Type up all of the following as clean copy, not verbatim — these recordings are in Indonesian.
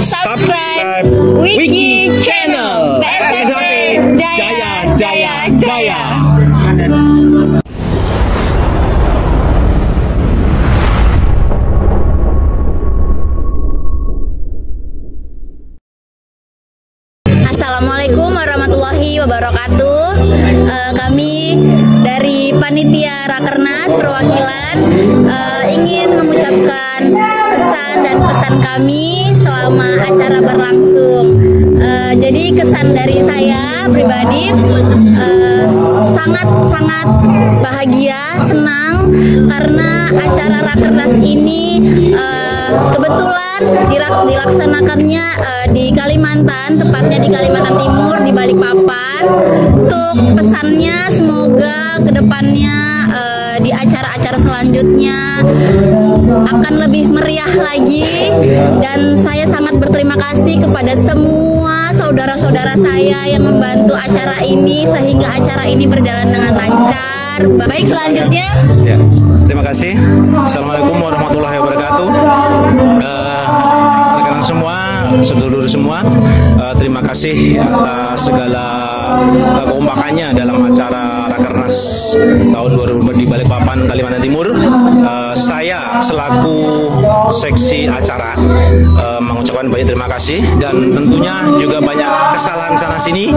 subscribe Wiki Channel. PSHT Jaya Jaya Jaya. Assalamualaikum warahmatullahi wabarakatuh. Kami dari Panitia Rakernas Perwakilan ingin mengucapkan pesan dan pesan kami selama acara berlangsung. Jadi kesan dari saya pribadi sangat bahagia, senang karena acara Rakernas ini kebetulan dilaksanakannya di Kalimantan, tepatnya di Kalimantan Timur, di Balikpapan. Untuk pesannya semoga kedepannya di acara-acara selanjutnya akan lebih meriah lagi, dan saya sangat berterima kasih kepada semua saudara-saudara saya yang membantu acara ini sehingga acara ini berjalan dengan lancar. Baik, selanjutnya ya, terima kasih. Assalamualaikum warahmatullahi wabarakatuh. Rekan-rekan semua, sedulur semua, terima kasih atas segala kekompakannya dalam acara Rakernas tahun 2000 di Balikpapan, Kalimantan Timur. Saya selaku seksi acara mengucapkan banyak terima kasih, dan tentunya juga banyak kesalahan sana sini.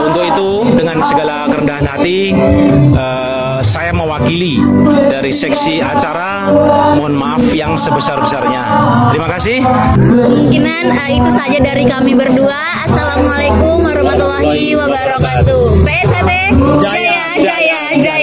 Untuk itu dengan segala kerendahan hati saya mewakili dari seksi acara, mohon maaf yang sebesar-besarnya. Terima kasih. Kemungkinan itu saja dari kami berdua. Assalamualaikum warahmatullahi wabarakatuh. PSHT Jaya Jaya Jaya.